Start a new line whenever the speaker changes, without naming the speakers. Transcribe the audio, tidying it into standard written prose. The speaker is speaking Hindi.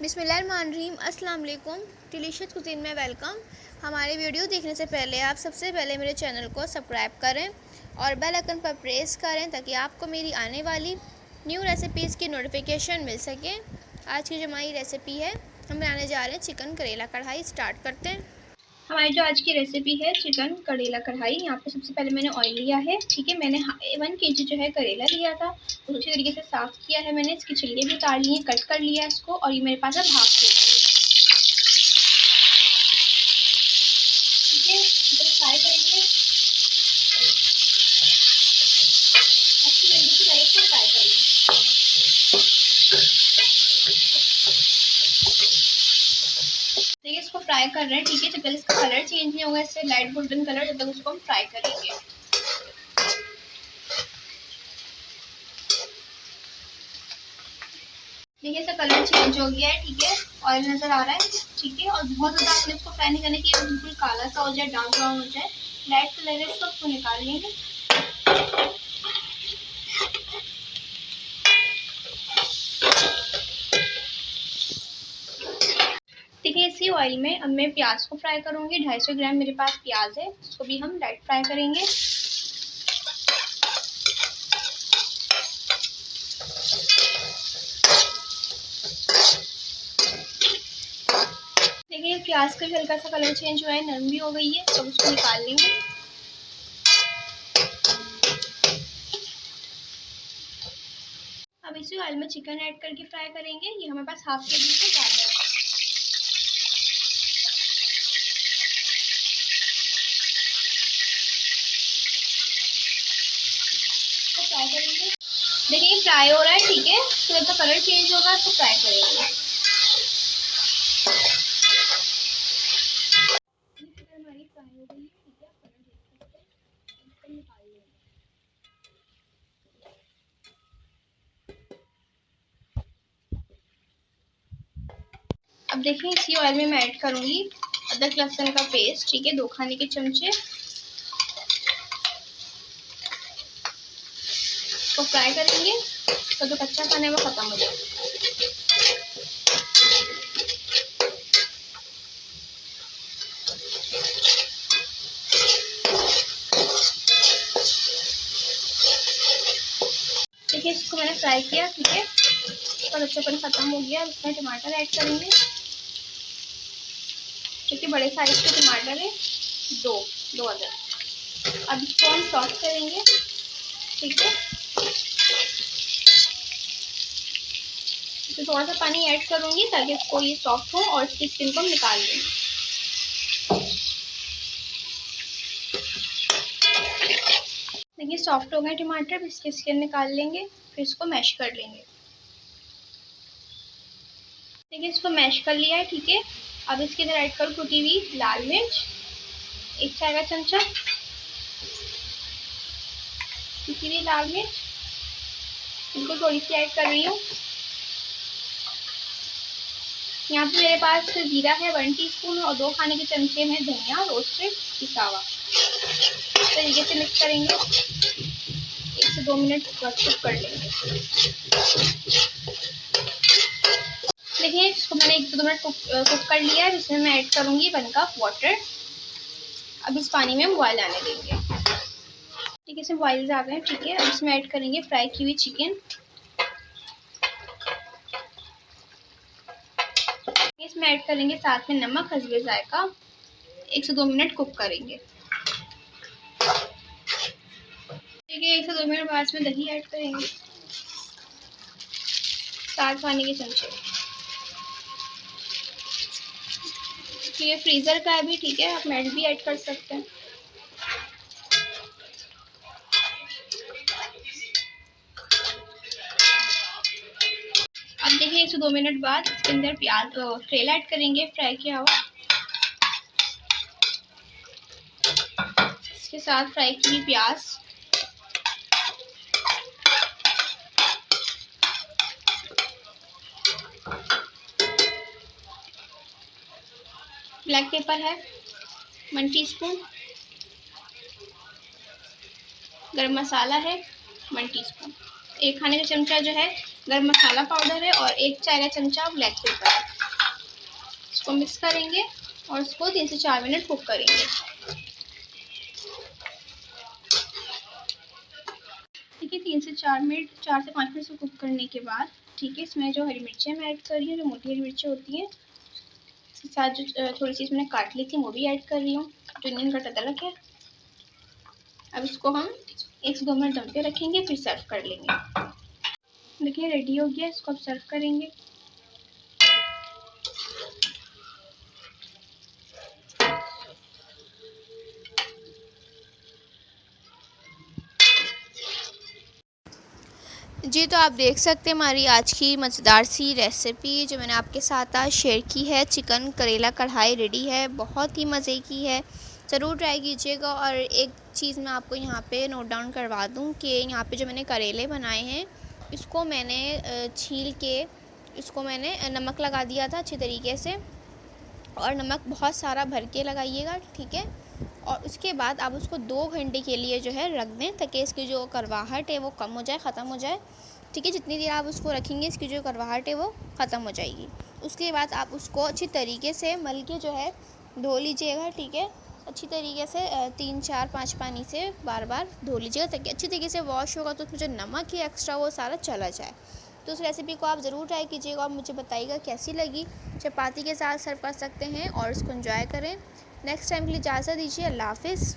बिस्मिल्लाहिर्रहमानिर्रहीम। अस्सलाम वालेकुम। डिलीशियस कुजीन में वेलकम। हमारे वीडियो देखने से पहले आप सबसे पहले मेरे चैनल को सब्सक्राइब करें और बेल आइकन पर प्रेस करें ताकि आपको मेरी आने वाली न्यू रेसिपीज़ की नोटिफिकेशन मिल सके। आज की जो हमारी रेसिपी है, हम बनाने जा रहे हैं चिकन करेला कढ़ाई। स्टार्ट करते हैं। हमारी जो आज की रेसिपी है चिकन करेला कढ़ाई। यहाँ पे सबसे पहले मैंने ऑयल लिया है, ठीक है। मैंने 1 kg जो है करेला लिया था, उसको अच्छी तरीके से साफ़ किया है मैंने। इसकी छिलके भी उतार लिए, कट कर लिया इसको। और ये मेरे पास है हाफ kg, ठीक है। तो फ्राई करेंगे अच्छी तरीके से, पहले इसको फ्राई कर लें। देखिए इसको फ्राई कर रहे हैं, ठीक है। जब तक इसका कलर चेंज नहीं होगा, इससे लाइट गोल्डन कलर, जब तक उसको हम फ्राई करेंगे। देखिए इसका कलर चेंज हो गया है, ठीक है। ऑयल नजर आ रहा है, ठीक है। और बहुत ज़्यादा आपने इसको फ्राई नहीं करना कि ये बिल्कुल काला सा हो जाए, डार्क ब्राउन हो जाए। लाइट कलर है इसको निकाल लेंगे। देखिए इसी ऑयल में अब मैं प्याज को फ्राई करूंगी। 250 ग्राम मेरे पास प्याज है, इसको भी हम लाइट फ्राई करेंगे। देखिए प्याज का हल्का सा कलर चेंज हुआ है, नरम भी हो गई है, तो उसको निकाल लेंगे। अब इसी ऑयल में चिकन ऐड करके फ्राई करेंगे। ये हमारे पास हाफ kg से ज़्यादा है। तो फ्राई करेंगे। देखिए फ्राई हो रहा है, ठीक है। तो जब तक कलर चेंज होगा तो फ्राई करेंगे। हमारी फ्राई हो गई है, ठीक है। कलर देख सकते हैं, इसको निकाल लेंगे। अब देखिए इसी ऑयल में मैं ऐड करूंगी अदरक लहसुन का पेस्ट, ठीक है। 2 खाने के चमचे। इसको फ्राई करेंगे तो जो कच्चा खाना है वो खत्म हो जाए। देखिए इसको मैंने फ्राई किया, ठीक है। इसका कच्चापन खत्म हो गया। इसमें टमाटर ऐड करेंगे, ठीक है। बड़े साइज के टमाटर है, दो अदर। अब इसको हम सॉफ्ट करेंगे, ठीक है। तो थोड़ा सा पानी ऐड करूंगी ताकि इसको ये सॉफ्ट हो और इसकी स्किन को हम निकाल देंगे। देखिए सॉफ्ट हो गए टमाटर, इसकी स्किन निकाल लेंगे, फिर इसको मैश कर लेंगे। देखिए इसको मैश कर लिया है, ठीक है। अब इसके अंदर ऐड करो कुटी हुई लाल मिर्च, 1 चाय का चमचा कुटी हुई लाल मिर्च, इनको थोड़ी सी ऐड कर रही हूँ। यहाँ पे मेरे पास जीरा है 1 टीस्पून और 2 खाने के चमचे में धनिया रोस्टेड पिसा हुआ। इस तरीके से मिक्स करेंगे, 1 से 2 मिनट कुक कर लेंगे। देखिए इसको मैंने 1 से 2 मिनट कुक कर लिया है। इसमें मैं ऐड करूँगी 1 कप वाटर। अब इस पानी में हम बॉयल आने देंगे, ठीक है। इसमें बॉयल्स आ गए, ठीक है। अब इसमें ऐड करेंगे फ्राई की हुई चिकन। इसमें ऐड करेंगे साथ में नमक हस्बे जायका। 1 से 2 मिनट कुक करेंगे, ठीक है। 1 से 2 मिनट बाद इसमें दही ऐड करेंगे, 7 खाने के चमचे, ठीक है। फ्रीज़र का है भी, ठीक है, आप मेल्ट भी ऐड कर सकते हैं। अब देखिए 1 से 2 मिनट बाद इसके अंदर प्याज करेला ऐड करेंगे फ्राई किया हुआ। इसके साथ फ्राई की हुई प्याज, ब्लैक पेपर है 1 टीस्पून, गरम मसाला है 1 टीस्पून, 1 खाने का चमचा जो है गरम मसाला पाउडर है और 1 चाय का चमचा ब्लैक पेपर है। इसको मिक्स करेंगे और इसको 3 से 4 मिनट कुक करेंगे। ठीक है, 3 से 4 मिनट, 4 से 5 मिनट से कुक करने के बाद ठीक है, इसमें जो हरी मिर्चें मैं ऐड कर रही हूँ, जो मोटी हरी मिर्चें होती हैं, इसके साथ जो थोड़ी सी मैंने काट ली थी वो भी ऐड कर रही हूँ, जो नीम का अदरक है। अब इसको हम 1 से 2 मिनट दम पे रखेंगे, फिर सर्व कर लेंगे। देखिए रेडी हो गया, इसको अब सर्व करेंगे। जी, तो आप देख सकते हैं हमारी आज की मज़ेदार सी रेसिपी जो मैंने आपके साथ आज शेयर की है। चिकन करेला कढ़ाई रेडी है, बहुत ही मज़े की है, ज़रूर ट्राई कीजिएगा। और एक चीज़ मैं आपको यहाँ पे नोट डाउन करवा दूँ कि यहाँ पे जो मैंने करेले बनाए हैं, इसको मैंने छील के इसको मैंने नमक लगा दिया था अच्छी तरीके से, और नमक बहुत सारा भर के लगाइएगा, ठीक है। और उसके बाद आप उसको 2 घंटे के लिए जो है रख दें, ताकि इसकी जो करवाहट है वो कम हो जाए, ख़त्म हो जाए, ठीक है। जितनी देर आप उसको रखेंगे इसकी जो करवाहट है वो ख़त्म हो जाएगी। उसके बाद आप उसको अच्छी तरीके से मल के जो है धो लीजिएगा, ठीक है। अच्छी तरीके से 3 4 5 पानी से बार बार धो लीजिएगा, ताकि अच्छी तरीके से वॉश होगा तो उसमें जो नमक है एक्स्ट्रा वो सारा चला जाए। तो उस रेसिपी को आप ज़रूर ट्राई कीजिएगा और मुझे बताइएगा कैसी लगी। चपाती के साथ सर्व कर सकते हैं और इसको एंजॉय करें। नेक्स्ट टाइम के लिए इजाज़त दीजिए। अल्लाह हाफ़िज़।